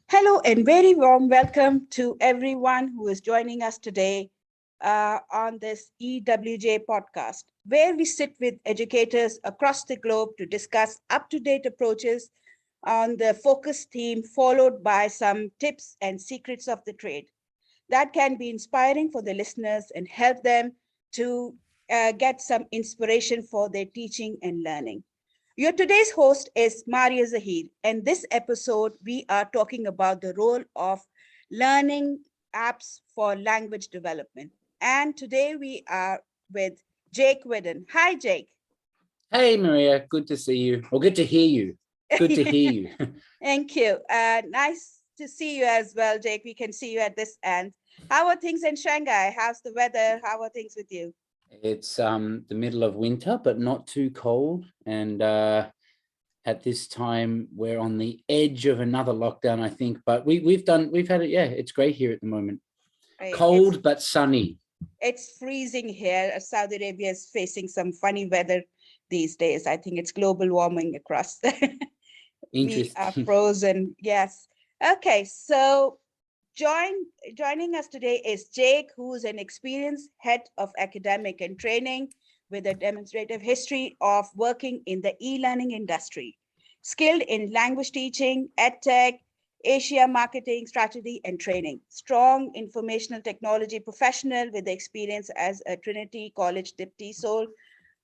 Hello and very warm welcome to everyone who is joining us today on this EWJ podcast, where we sit with educators across the globe to discuss up-to-date approaches on the focus theme, followed by some tips and secrets of the trade that can be inspiring for the listeners and help them to get some inspiration for their teaching and learning. Your today's host is Maria Zahid, and this episode we are talking about the role of learning apps for language development. And today we are with Jake Whiddon. Hi, Jake. Hey, Maria, good to see you, or good to hear you. Good to hear you. Thank you. Nice to see you as well, Jake. We can see you at this end. How are things in Shanghai? How's the weather? How are things with you? It's the middle of winter, but not too cold. And at this time, we're on the edge of another lockdown, I think. But we've had it. Yeah, it's great here at the moment. Right. Cold but sunny. It's freezing here. Saudi Arabia is facing some funny weather these days. I think it's global warming across. We are frozen. Yes. Okay. So joining us today is Jake, who's an experienced head of academic and training with a demonstrative history of working in the e-learning industry, skilled in language teaching, edtech, Asia marketing, strategy, and training. Strong informational technology professional with experience as a Trinity College DipTesol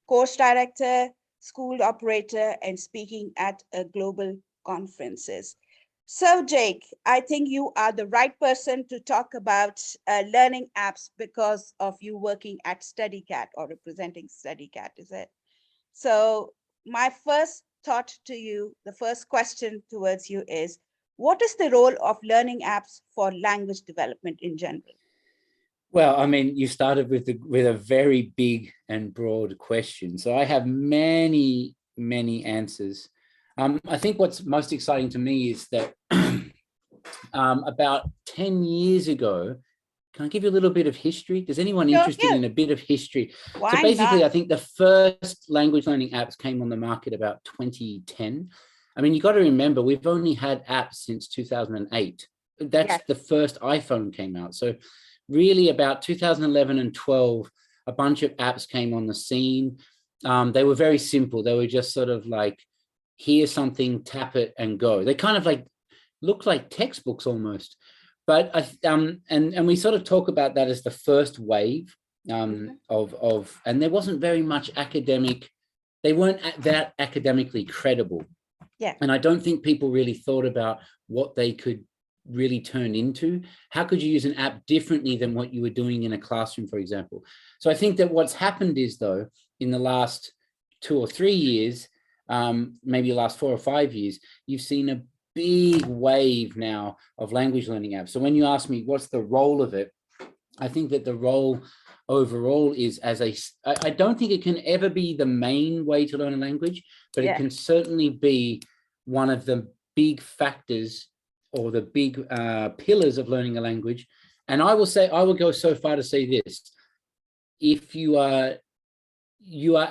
course director, school operator, and speaking at global conferences. So, Jake, I think you are the right person to talk about learning apps because of you working at Studycat or representing Studycat, is it? So, my first thought to you, the first question towards you is, what is the role of learning apps for language development in general? Well, I mean, you started with a very big and broad question. So I have many answers. I think what's most exciting to me is that about 10 years ago, can I give you a little bit of history? Does anyone interested in a bit of history? Why so basically, not? I think the first language learning apps came on the market about 2010. I mean, you got to remember, we've only had apps since 2008. That's the first iPhone came out. So really about 2011 and 12, a bunch of apps came on the scene. They were very simple. They were just sort of like, here's something, tap it and go. They kind of like looked like textbooks almost. But and we sort of talk about that as the first wave of and there wasn't very much academic. They weren't that academically credible. Yeah. And I don't think people really thought about what they could really turn into. How could you use an app differently than what you were doing in a classroom, for example? So I think that what's happened is, though, in the last 2 or 3 years, maybe the last 4 or 5 years, you've seen a big wave now of language learning apps. So when you ask me what's the role of it, I think that the role overall is I don't think it can ever be the main way to learn a language, but it can certainly be one of the big factors or the big pillars of learning a language. And I will go so far to say this: if you are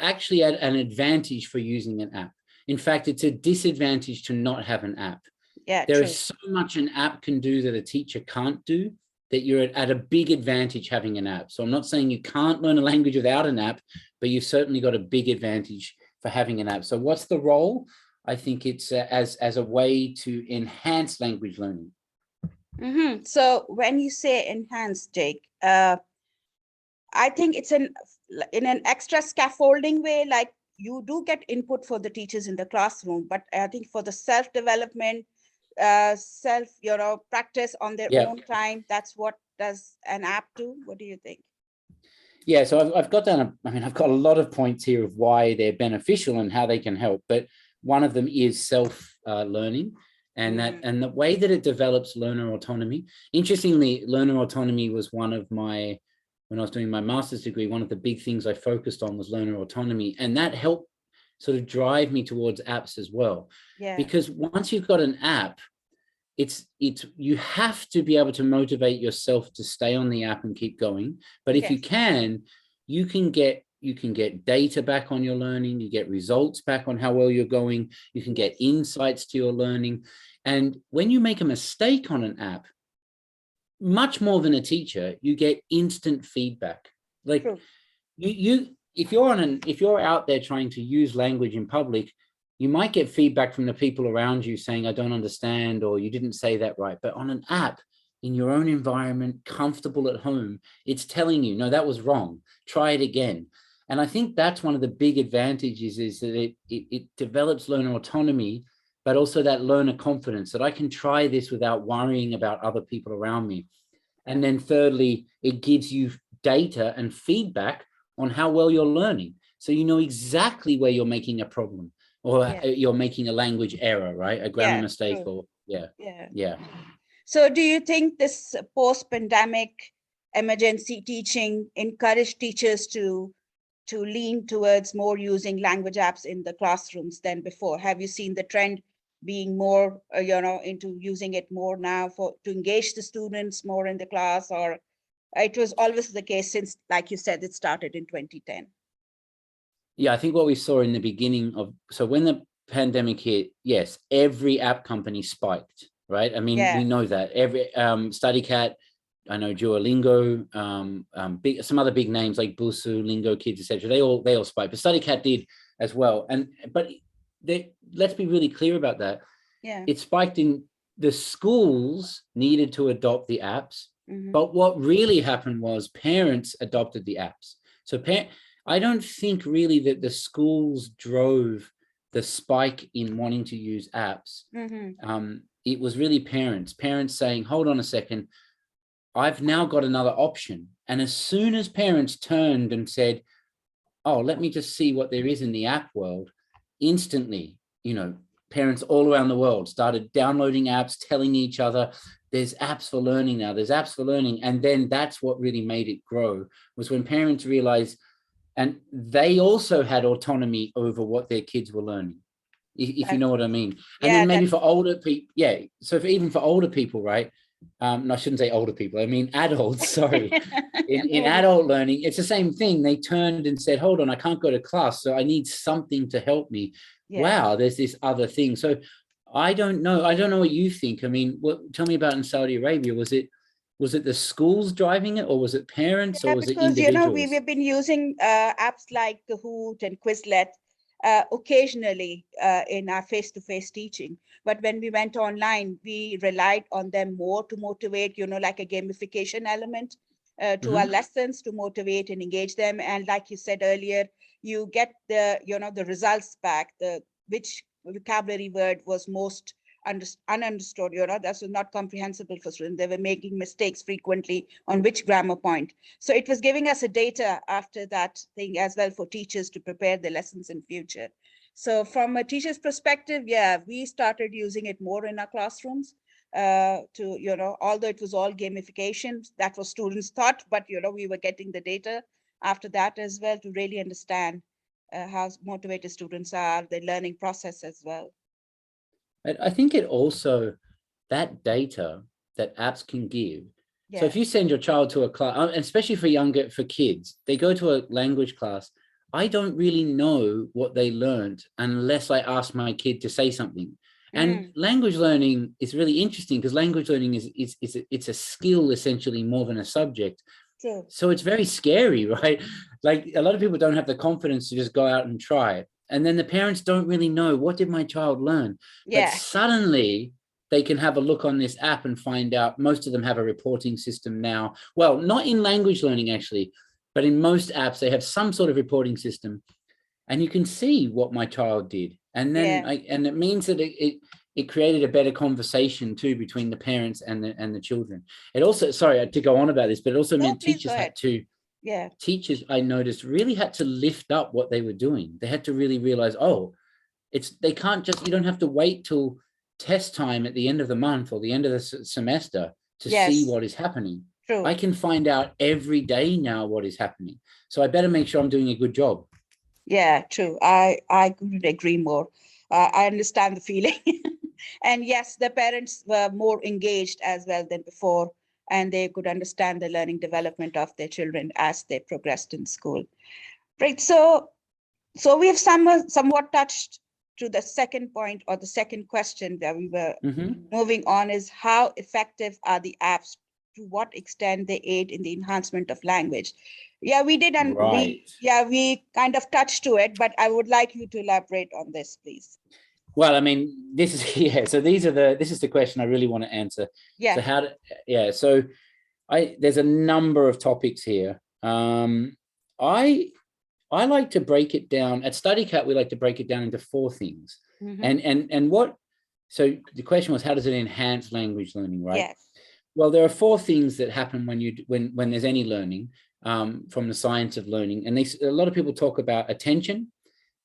actually at an advantage for using an app. In fact, it's a disadvantage to not have an app. Yeah, there is so much an app can do that a teacher can't do, that you're at a big advantage having an app. So I'm not saying you can't learn a language without an app, but you've certainly got a big advantage for having an app. So what's the role? I think it's as a way to enhance language learning. Mm-hmm. So when you say enhance, Jake, I think it's in an extra scaffolding way, like you do get input for the teachers in the classroom, but I think for the self-development, practice on their own time, that's what does an app do? What do you think? Yeah, so I've got a lot of points here of why they're beneficial and how they can help, but one of them is self-learning. And and the way that it develops learner autonomy. Interestingly, learner autonomy was one of my, when I was doing my master's degree, one of the big things I focused on was learner autonomy. And that helped sort of drive me towards apps as well. Yeah. Because once you've got an app, you have to be able to motivate yourself to stay on the app and keep going. But if you can get you can get data back on your learning, you get results back on how well you're going, you can get insights to your learning. And when you make a mistake on an app, much more than a teacher, you get instant feedback. Like if you're out there trying to use language in public, you might get feedback from the people around you saying, I don't understand, or you didn't say that right. But on an app, in your own environment, comfortable at home, it's telling you, no, that was wrong. Try it again. And I think that's one of the big advantages, is that it develops learner autonomy, but also that learner confidence, that I can try this without worrying about other people around me. And then thirdly, it gives you data and feedback on how well you're learning. So you know exactly where you're making a problem, or you're making a language error, right? A grammar mistake, or So do you think this post-pandemic emergency teaching encouraged teachers to lean towards more using language apps in the classrooms than before? Have you seen the trend being more, into using it more now to engage the students more in the class, or it was always the case since, like you said, it started in 2010? Yeah, I think what we saw in the beginning of, so when the pandemic hit, yes, every app company spiked, right? I mean, we know that every Studycat, I know Duolingo, some other big names like Busu, Lingo Kids, etc. They all spiked, but Studycat did as well. But let's be really clear about that. It spiked in the schools needed to adopt the apps, but what really happened was parents adopted the apps. So I don't think really that the schools drove the spike in wanting to use apps. It was really parents saying, hold on a second, I've now got another option. And as soon as parents turned and said, oh, let me just see what there is in the app world, instantly, parents all around the world started downloading apps, telling each other, there's apps for learning now, there's apps for learning. And then that's what really made it grow, was when parents realized, and they also had autonomy over what their kids were learning, if you know what I mean. And then maybe for older people, so even for older people, right? No, I shouldn't say older people, I mean adults, sorry. In adult learning, it's the same thing. They turned and said, hold on, I can't go to class, so I need something to help me. Wow, there's this other thing. So I don't know what you think. I mean, tell me about in Saudi Arabia. Was it the schools driving it, or was it parents, or was it individuals? We've been using apps like Kahoot and Quizlet occasionally in our face-to-face teaching. But when we went online, we relied on them more to motivate, like a gamification element to our lessons, to motivate and engage them. And like you said earlier, you get the results back, which vocabulary word was most ununderstood, that was not comprehensible for students. They were making mistakes frequently on which grammar point. So it was giving us a data after that thing as well for teachers to prepare the lessons in future. So from a teacher's perspective, we started using it more in our classrooms although it was all gamification, that was students thought, but we were getting the data after that as well to really understand how motivated students are, the learning process as well. I think it also, that data that apps can give. So if you send your child to a class, especially for kids, they go to a language class, I don't really know what they learned unless I ask my kid to say something. And language learning is really interesting, because language learning it's a skill essentially more than a subject. True. So it's very scary, right? Like a lot of people don't have the confidence to just go out and try it. And then the parents don't really know, what did my child learn? But suddenly they can have a look on this app and find out. Most of them have a reporting system now. Well, not in language learning actually, but in most apps, they have some sort of reporting system, and you can see what my child did. And then, and it means that it created a better conversation too between the parents and the children. It also, sorry to go on about this, but it also meant teachers had to, teachers, I noticed, really had to lift up what they were doing. They had to really realize, they can't just, you don't have to wait till test time at the end of the month or the end of the semester to see what is happening. True. I can find out every day now what is happening. So I better make sure I'm doing a good job. Yeah, true. I couldn't agree more. I understand the feeling. And yes, the parents were more engaged as well than before, and they could understand the learning development of their children as they progressed in school. Right. So we have somewhat touched to the second point, or the second question that we were moving on, is how effective are the apps? To what extent they aid in the enhancement of language? Yeah, we did, and we kind of touched to it, but I would like you to elaborate on this, please. Well, I mean, this is So this is the question I really want to answer. Yeah. So there's a number of topics here. I like to break it down at Studycat. We like to break it down into 4 things. So the question was, how does it enhance language learning, right? Yes. Well, there are 4 things that happen when there's any learning from the science of learning. And a lot of people talk about attention,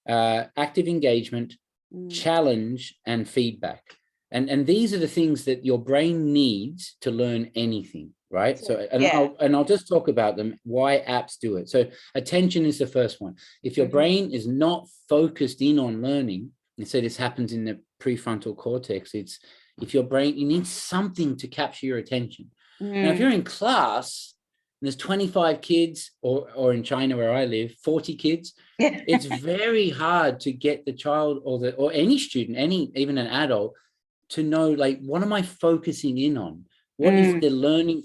active engagement, challenge, and feedback. And these are the things that your brain needs to learn anything, right? So, I'll just talk about them, why apps do it. So attention is the first one. If your brain is not focused in on learning, and so this happens in the prefrontal cortex, if your brain, you need something to capture your attention. Now, if you're in class and there's 25 kids, or in China where I live, 40 kids, it's very hard to get the child or any student, even an adult, to know, like, what am I focusing in on? What is the learning?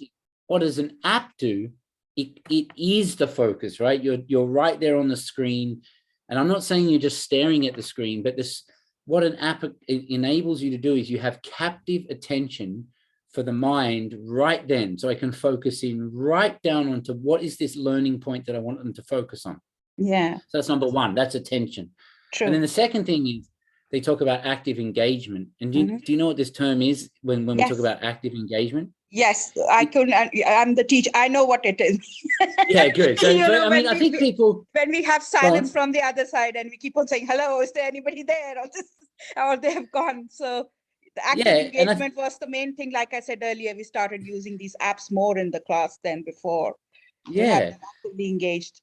What does an app do? It is the focus, right? You're right there on the screen. And I'm not saying you're just staring at the screen, but what an app enables you to do is you have captive attention for the mind right then. So I can focus in right down onto what is this learning point that I want them to focus on. Yeah. So that's number one, that's attention. True. And then the second thing is they talk about active engagement. And do you know what this term is when we talk about active engagement? Yes, I'm the teacher. I know what it is. Yeah, good. So, I think people, when we have silence from the other side and we keep on saying, hello, is there anybody there? Or they have gone. So the active engagement was the main thing. Like I said earlier, we started using these apps more in the class than before. Yeah. They have them actively engaged.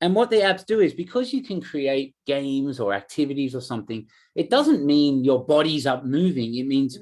And what the apps do is, because you can create games or activities or something, it doesn't mean your body's up moving. It means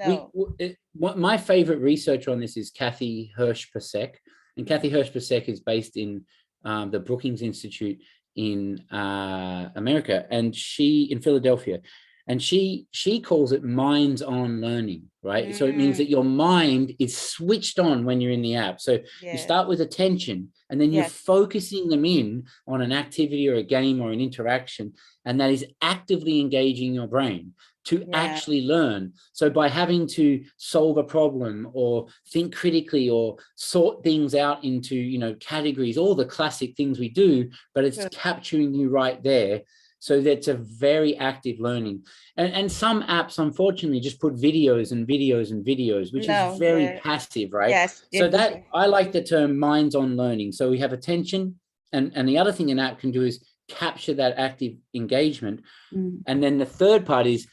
my favorite researcher on this is Kathy Hirsch-Pasek. And Kathy Hirsch-Pasek is based in the Brookings Institute in America, and in Philadelphia. And she calls it minds-on learning, right? So it means that your mind is switched on when you're in the app. So you start with attention, and then you're focusing them in on an activity or a game or an interaction, and that is actively engaging your brain to actually learn. So by having to solve a problem or think critically or sort things out into, categories, all the classic things we do, but it's capturing you right there. So that's a very active learning. And some apps, unfortunately, just put videos and videos and videos, which is very passive, right? Yes. So I like the term minds-on learning. So we have attention, and the other thing an app can do is capture that active engagement. And then the third part is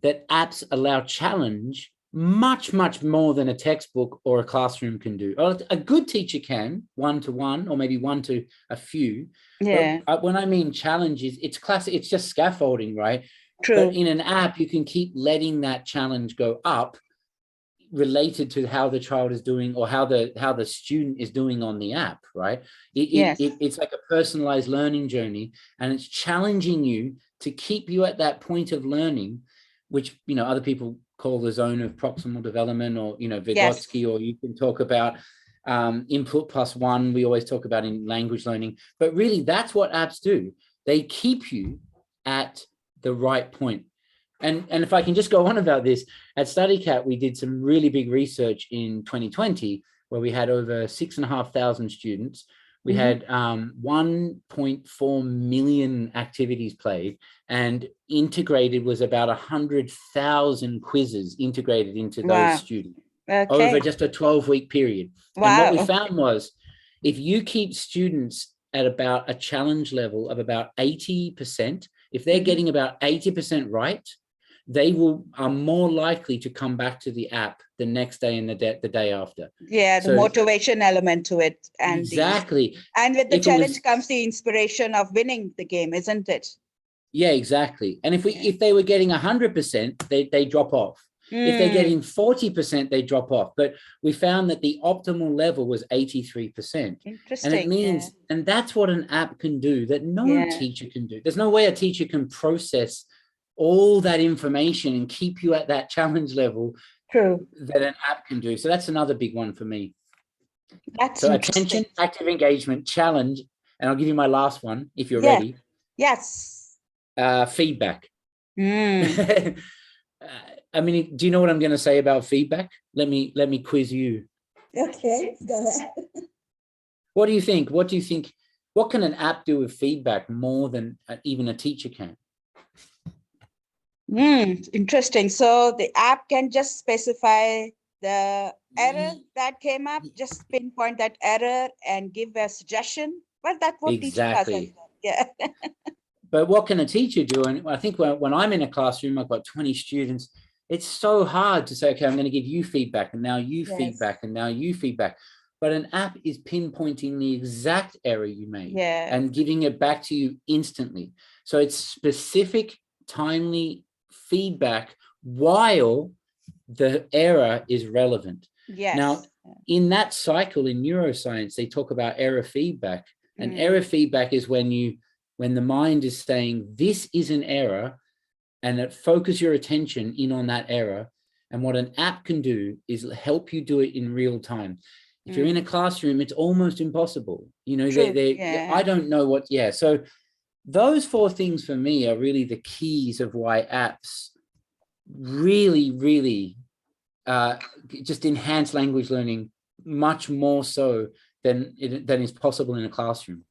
that apps allow challenge much, much more than a textbook or a classroom can do. A good teacher can, one-to-one, or maybe one to a few. But when I mean challenges, it's classic, it's just scaffolding, right? True. But in an app, you can keep letting that challenge go up, related to how the child is doing or how the student is doing on the app, right? It's like a personalized learning journey, and it's challenging you to keep you at that point of learning, which, other people call the zone of proximal development, or, Vygotsky, or you can talk about input plus one. We always talk about in language learning, but really that's what apps do. They keep you at the right point. And if I can just go on about this, at Studycat, we did some really big research in 2020, where we had over 6,500 students. We had 1.4 million activities played, and integrated was about 100,000 quizzes integrated into those students over just a 12-week period. And what we found was, if you keep students at about a challenge level of about 80%, if they're getting about 80% right, they are more likely to come back to the app the next day and the day after. The motivation element to it. And exactly. And with the challenge comes the inspiration of winning the game, isn't it? Yeah, exactly. And if they were getting 100%, they drop off. If they're getting 40%, they drop off. But we found that the optimal level was 83%. Interesting. And it means, and that's what an app can do that no teacher can do. There's no way a teacher can process all that information and keep you at that challenge level. True. That an app can do. So that's another big one for me. That's so attention, active engagement, challenge, and I'll give you my last one if you're ready. Yes. Feedback. I mean, do you know what I'm going to say about feedback? Let me quiz you. Okay, go ahead. What do you think? What can an app do with feedback more than even a teacher can? Interesting. So the app can just specify the error that came up, just pinpoint that error and give a suggestion. Well, that's what teacher does. Yeah. But what can a teacher do? And I think when I'm in a classroom, I've got 20 students. It's so hard to say, okay, I'm going to give you feedback, and now you feedback, and now you feedback. But an app is pinpointing the exact error you made and giving it back to you instantly. So it's specific, timely feedback while the error is relevant. Now, in that cycle in neuroscience, they talk about error feedback. And error feedback is when the mind is saying, this is an error, and it focus your attention in on that error. And what an app can do is help you do it in real time. If you're in a classroom, it's almost impossible. You know, I don't know what, So those four things for me are really the keys of why apps really just enhance language learning much more so than is possible in a classroom.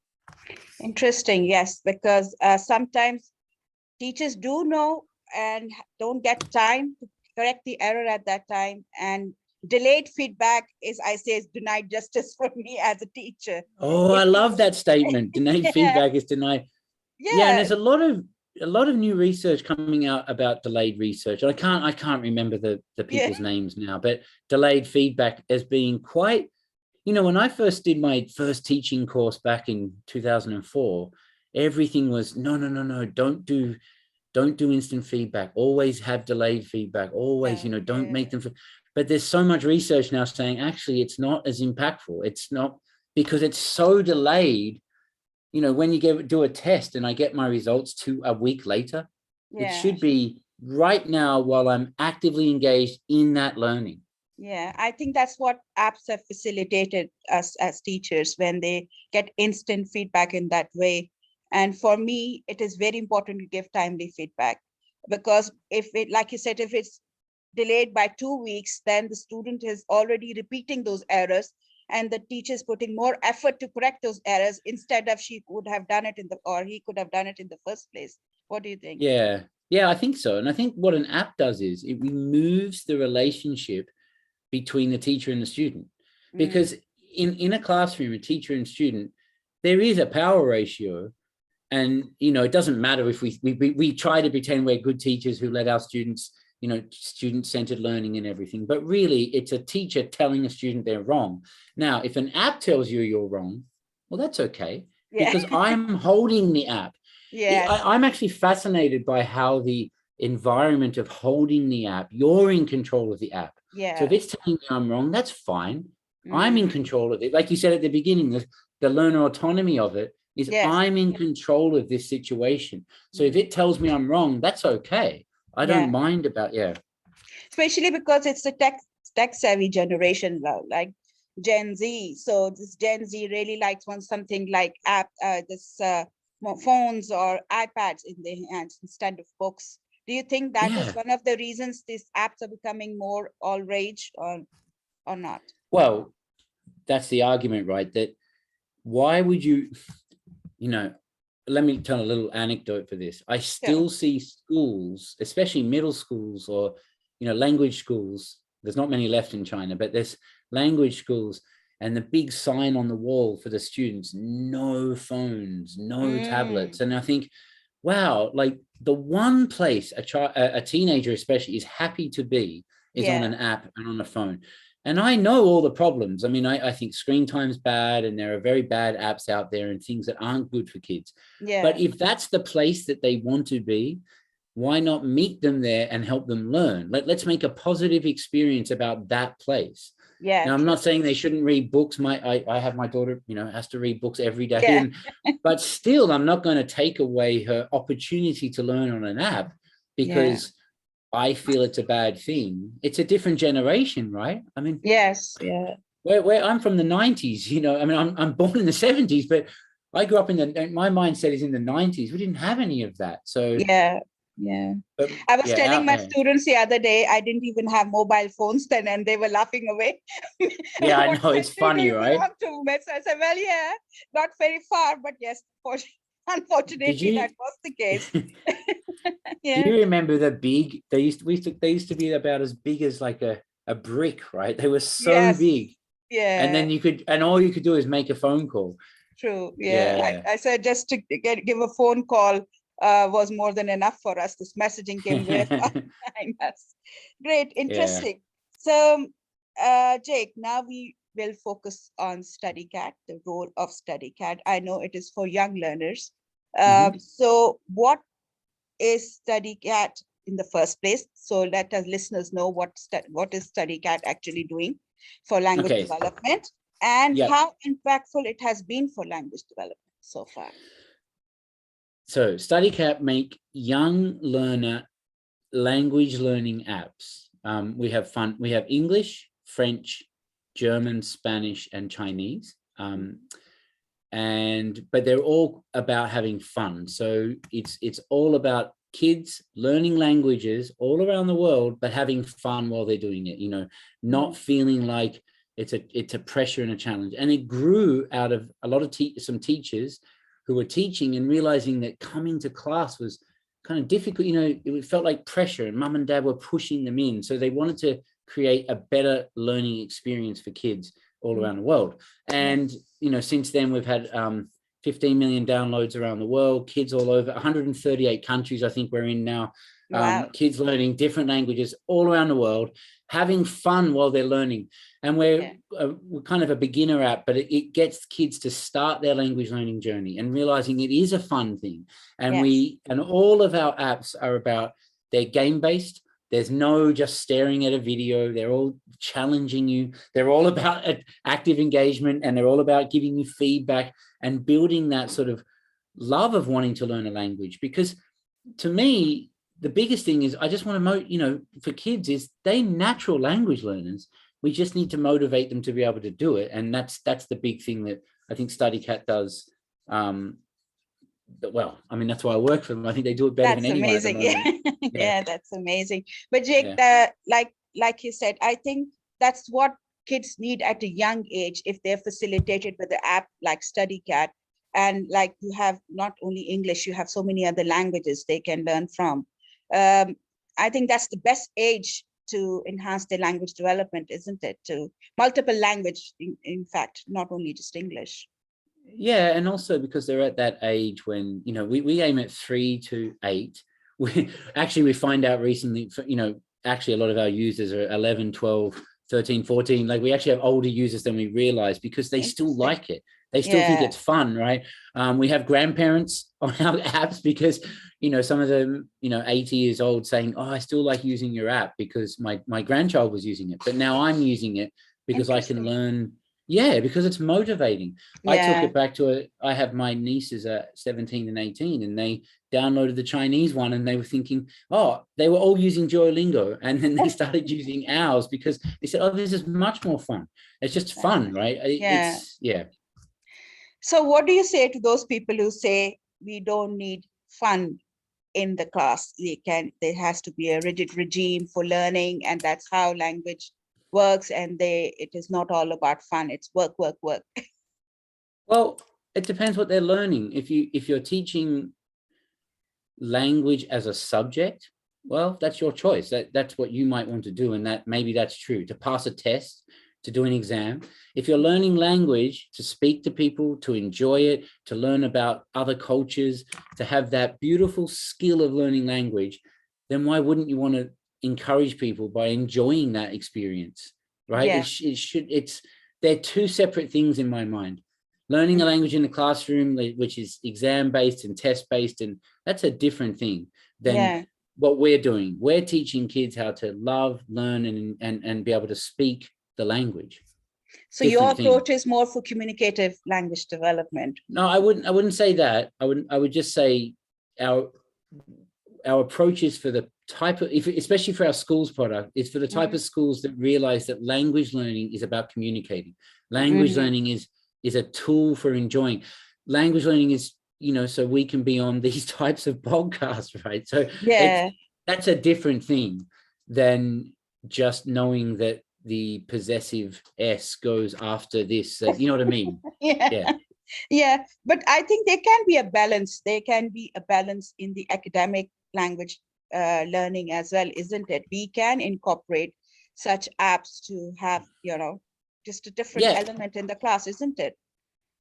Interesting. Yes, because sometimes teachers do know and don't get time to correct the error at that time. And delayed feedback is denied justice for me as a teacher. Oh, I love that statement. Delayed feedback is denied. Yeah, and there's a lot of new research coming out about delayed research. I can't remember the people's names now, but delayed feedback as being quite, you know, when I first did my first teaching course back in 2004, everything was no, don't do instant feedback. Always have delayed feedback. Always, don't make them. But there's so much research now saying actually it's not as impactful. It's not, because it's so delayed. You know, when you do a test and I get my results a week later, it should be right now while I'm actively engaged in that learning. Yeah, I think that's what apps have facilitated us as teachers when they get instant feedback in that way. And for me, it is very important to give timely feedback, because if it, like you said, if it's delayed by 2 weeks, then the student is already repeating those errors, and the teacher is putting more effort to correct those errors instead of she would have done it or he could have done it in the first place. What do you think? Yeah, I think so. And I think what an app does is it removes the relationship between the teacher and the student, because in a classroom, a teacher and student, there is a power ratio. And, it doesn't matter if we try to pretend we're good teachers who let our students, student-centered learning and everything, but really it's a teacher telling a student they're wrong. Now, if an app tells you you're wrong, well, that's okay, because I'm holding the app. I'm actually fascinated by how the environment of holding the app, you're in control of the app. So if it's telling me I'm wrong, that's fine. I'm in control of it. Like you said at the beginning, the learner autonomy of it is I'm in control of this situation. So if it tells me I'm wrong, that's okay. I don't mind about, Especially because it's a tech savvy generation, like Gen Z. So this Gen Z really likes something like phones or iPads in their hands instead of books. Do you think that is one of the reasons these apps are becoming more all rage or not? Well, that's the argument, right? That why would you, let me tell a little anecdote for this. I still see schools, especially middle schools or, language schools. There's not many left in China, but there's language schools, and the big sign on the wall for the students, no phones, no tablets. And I think, wow, like the one place a teenager especially is happy to be is on an app and on a phone. And I know all the problems. I mean, I think screen time's bad, and there are very bad apps out there and things that aren't good for kids. But if that's the place that they want to be, why not meet them there and help them learn? Let's make a positive experience about that place. Yeah. Now, I'm not saying they shouldn't read books. I have my daughter, has to read books every day. Yeah. But still, I'm not going to take away her opportunity to learn on an app because I feel it's a bad thing. It's a different generation, right? I mean, yes, yeah. Where I'm from the 90s, I mean, I'm born in the 70s, but I grew up my mindset is in the 90s. We didn't have any of that. So yeah. But, I was telling my students the other day, I didn't even have mobile phones then, and they were laughing away. Yeah, I know, it's funny, right? So I said, well, yeah, not very far, but yes, unfortunately, that was the case. Do you remember the big? They used to be about as big as like a brick, right? They were so big. Yeah. And then all you could do is make a phone call. True. Yeah. I said just to give a phone call was more than enough for us. This messaging came very fast behind us. Great. Interesting. So, Jake, now we will focus on Studycat, the role of Studycat. I know it is for young learners. So what is Studycat in the first place? So let our listeners know what is Studycat actually doing for language development, and how impactful it has been for language development so far. So Studycat make young learner language learning apps. We have English, French, German, Spanish, and Chinese. But they're all about having fun. So it's all about kids learning languages all around the world, but having fun while they're doing it, not feeling like it's a pressure and a challenge. And it grew out of a lot of some teachers who were teaching and realizing that coming to class was kind of difficult. It felt like pressure, and mum and dad were pushing them in. So they wanted to create a better learning experience for kids all around the world. And, since then we've had 15 million downloads around the world, kids all over 138 countries, I think we're in now. Kids learning different languages all around the world, having fun while they're learning. And we're kind of a beginner app, but it gets kids to start their language learning journey and realizing it is a fun thing. And all of our apps are about, they're game-based. There's no just staring at a video. They're all challenging you. They're all about active engagement, and they're all about giving you feedback and building that sort of love of wanting to learn a language. Because to me, the biggest thing is I just want to, for kids is they natural language learners. We just need to motivate them to be able to do it. And that's the big thing that I think Studycat does. Well, I mean, that's why I work for them. I think they do it better than anyone at the moment. Yeah, that's amazing. But Jake, like you said, I think that's what kids need at a young age if they're facilitated with the app like Studycat. And like you have not only English, you have so many other languages they can learn from. I think that's the best age to enhance their language development, isn't it? To multiple language, in fact, not only just English. Yeah, and also because they're at that age when, we aim at 3 to 8. We find out recently, actually a lot of our users are 11, 12, 13, 14. Like we actually have older users than we realize because they still like it. They still think it's fun, right? We have grandparents on our apps because, some of them, 80 years old saying, oh, I still like using your app because my grandchild was using it. But now I'm using it because I can learn. Yeah, because it's motivating. I took it back to I have my nieces at 17 and 18, and they downloaded the Chinese one, and they were thinking, oh, they were all using Duolingo, and then they started using ours because they said, oh, this is much more fun. It's just fun, right? So what do you say to those people who say we don't need fun in the class? There has to be a rigid regime for learning, and that's how language works, and it is not all about fun. It's work. Well, it depends what they're learning. If you're teaching language as a subject, well, that's your choice. That's what you might want to do, and that maybe that's true to pass a test, to do an exam. If you're learning language to speak to people, to enjoy it, to learn about other cultures, to have that beautiful skill of learning language, then why wouldn't you want to encourage people by enjoying that experience, right? They're two separate things in my mind. Learning a language in the classroom, which is exam based and test based, and that's a different thing than what we're doing. We're teaching kids how to love, learn, and be able to speak the language. So your approach is more for communicative language development. No, I wouldn't say that. I would just say our approach is for the type of, especially for our schools product, it's for the type of schools that realize that language learning is about communicating. Language learning is a tool for enjoying. Language learning is, you know, so we can be on these types of podcasts, right? So yeah, that's a different thing than just knowing that the possessive S goes after this. You know what I mean? Yeah. But I think there can be a balance. There can be a balance in the academic language learning as well, isn't it? We can incorporate such apps to have, you know, just a different element in the class, isn't it?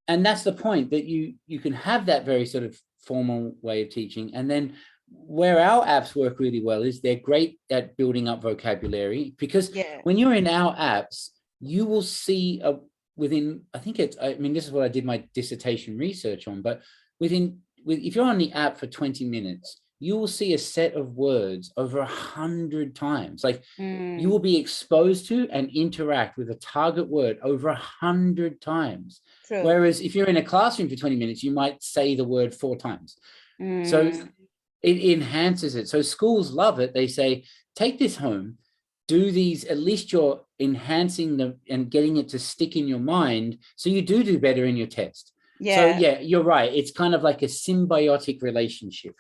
And that's the point, that you can have that very sort of formal way of teaching. And then where our apps work really well is they're great at building up vocabulary, because when you're in our apps, you will see within, I think it's, I mean, this is what I did my dissertation research on, but if you're on the app for 20 minutes, you will see a set of words over 100 times. Like you will be exposed to and interact with a target word over 100 times. True. Whereas if you're in a classroom for 20 minutes, you might say the word 4 times. So it enhances it. So schools love it. They say, take this home, do these, at least you're enhancing them and getting it to stick in your mind. So you do better in your test. So yeah, you're right. It's kind of like a symbiotic relationship.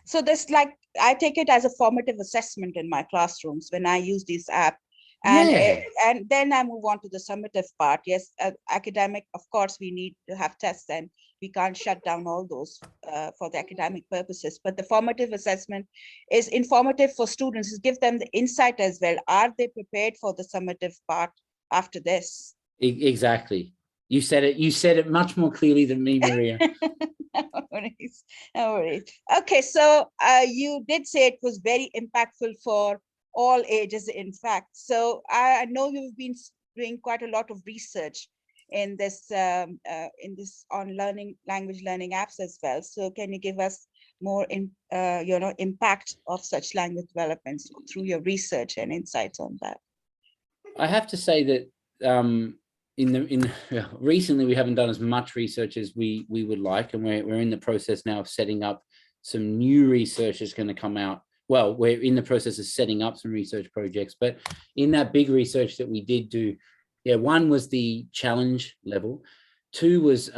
So this, like, I take it as a formative assessment in my classrooms when I use this app. And then I move on to the summative part. Yes, academic, of course, we need to have tests and we can't shut down all those for the academic purposes. But the formative assessment is informative for students, to give them the insight as well. Are they prepared for the summative part after this? Exactly. You said it much more clearly than me, Maria. No worries. Okay, so you did say it was very impactful for all ages, in fact. So I know you've been doing quite a lot of research in this on language learning apps as well. So can you give us more impact of such language developments through your research and insights on that? I have to say that recently we haven't done as much research as we would like, and we're in the process now of setting up some new research that's going to come out. Well, we're in the process of setting up some research projects, but in that big research that we did do, one was the challenge level, 2 was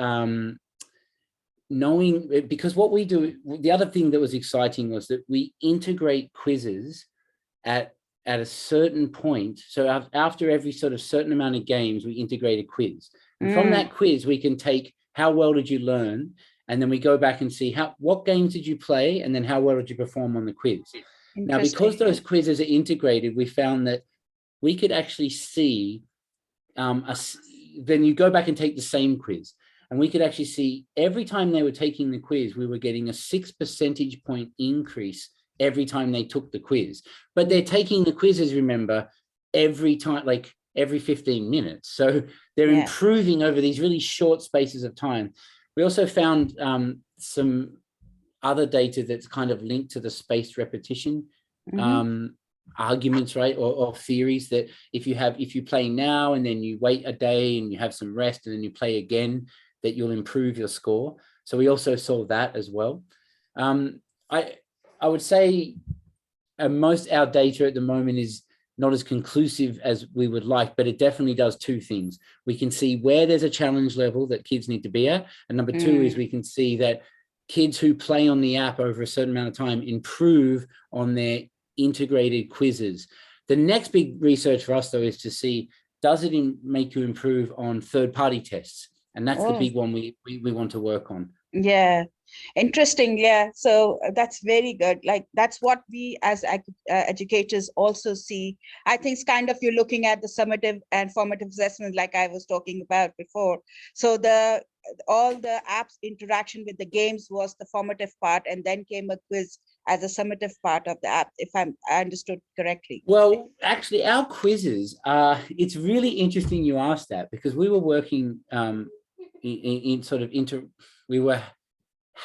knowing, because what we do, the other thing that was exciting was that we integrate quizzes at a certain point. So after every sort of certain amount of games, we integrate a quiz. And from that quiz, we can take how well did you learn? And then we go back and see what games did you play? And then how well did you perform on the quiz? Now, because those quizzes are integrated, we found that we could actually see, then you go back and take the same quiz. And we could actually see every time they were taking the quiz, we were getting a 6 percentage point increase every time they took the quiz. But they're taking the quizzes, remember, every time, like every 15 minutes. So they're improving over these really short spaces of time. We also found some other data that's kind of linked to the spaced repetition arguments, right? Or theories that if you play now and then you wait a day and you have some rest and then you play again, that you'll improve your score. So we also saw that as well. I would say most our data at the moment is not as conclusive as we would like, but it definitely does 2 things. We can see where there's a challenge level that kids need to be at. And number 2 is we can see that kids who play on the app over a certain amount of time improve on their integrated quizzes. The next big research for us, though, is to see, does it make you improve on third-party tests? And that's the big one we want to work on. Yeah. Interesting. Yeah. So that's very good. Like, that's what we as educators also see. I think it's kind of, you're looking at the summative and formative assessment, like I was talking about before. So all the apps interaction with the games was the formative part, and then came a quiz as a summative part of the app, if I understood correctly. Well, actually, our quizzes it's really interesting you asked that, because we were working we were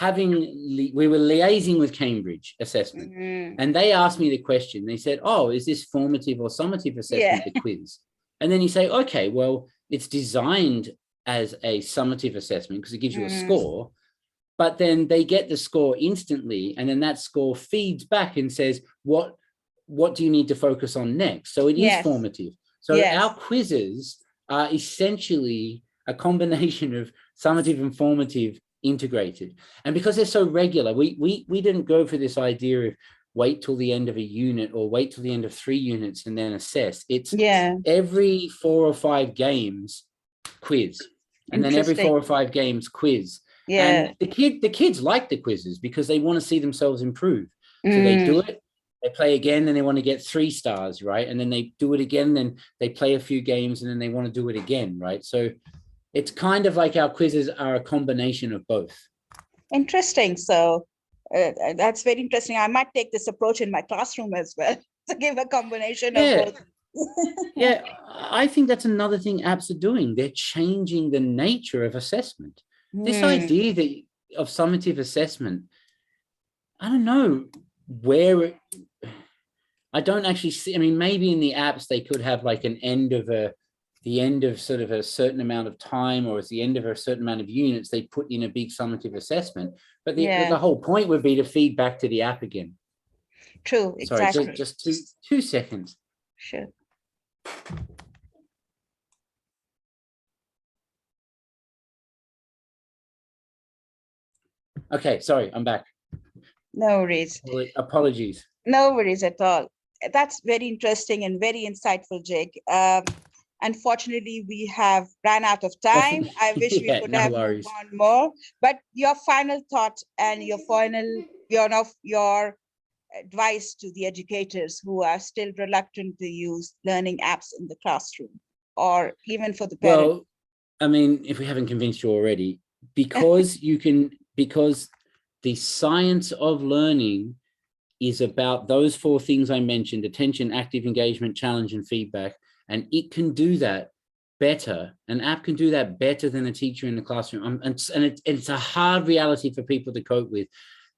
we were liaising with Cambridge assessment, and they asked me the question. They said, oh, is this formative or summative assessment, the quiz? And then you say, okay, well, it's designed as a summative assessment because it gives you a score, but then they get the score instantly, and then that score feeds back and says, what do you need to focus on next? So it is formative. So our quizzes are essentially a combination of summative and formative integrated. And because they're so regular, we didn't go for this idea of wait till the end of a unit or wait till the end of 3 units and then assess. It's every 4 or 5 games quiz, and then every 4 or 5 games quiz. And the kids like the quizzes because they want to see themselves improve. So they do it, they play again, and they want to get 3 stars, right? And then they do it again, then they play a few games, and then they want to do it again, right? So it's kind of like our quizzes are a combination of both. Interesting. So that's very interesting. I might take this approach in my classroom as well to give a combination of both. Yeah, I think that's another thing apps are doing. They're changing the nature of assessment. This idea of summative assessment, I don't know where I don't actually see. I mean, maybe in the apps they could have like an end of the end of sort of a certain amount of time, or at the end of a certain amount of units, they put in a big summative assessment. But the whole point would be to feed back to the app again. True, exactly. Sorry, just two seconds. Sure. Okay, sorry, I'm back. No worries. Apologies. No worries at all. That's very interesting and very insightful, Jake. Unfortunately, we have ran out of time. I wish we could have moved on more. But your final thought and your final, your advice to the educators who are still reluctant to use learning apps in the classroom, or even for the parents. Well, I mean, if we haven't convinced you already, because because the science of learning is about those 4 things I mentioned: attention, active engagement, challenge, and feedback. And it can do that better. An app can do that better than a teacher in the classroom. And it's a hard reality for people to cope with,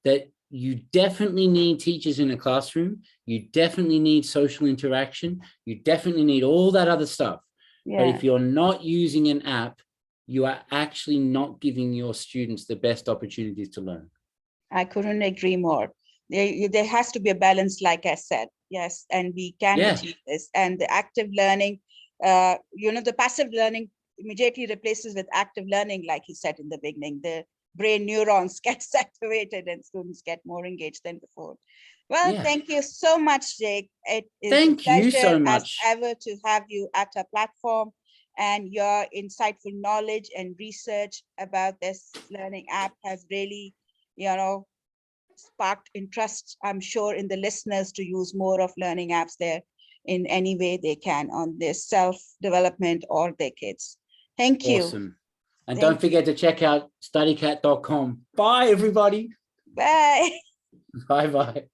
that you definitely need teachers in a classroom. You definitely need social interaction. You definitely need all that other stuff. But if you're not using an app, you are actually not giving your students the best opportunities to learn. I couldn't agree more. There has to be a balance, like I said. Yes, and we can achieve this. And the active learning, the passive learning immediately replaces with active learning, like he said in the beginning. The brain neurons get activated and students get more engaged than before. Well, thank you so much, Jake. It is a pleasure as ever to have you at our platform, and your insightful knowledge and research about this learning app has really, sparked interest, I'm sure, in the listeners to use more of learning apps there in any way they can on their self-development or their kids. Thank you. Awesome. And don't forget to check out studycat.com. Bye, everybody. Bye. Bye-bye.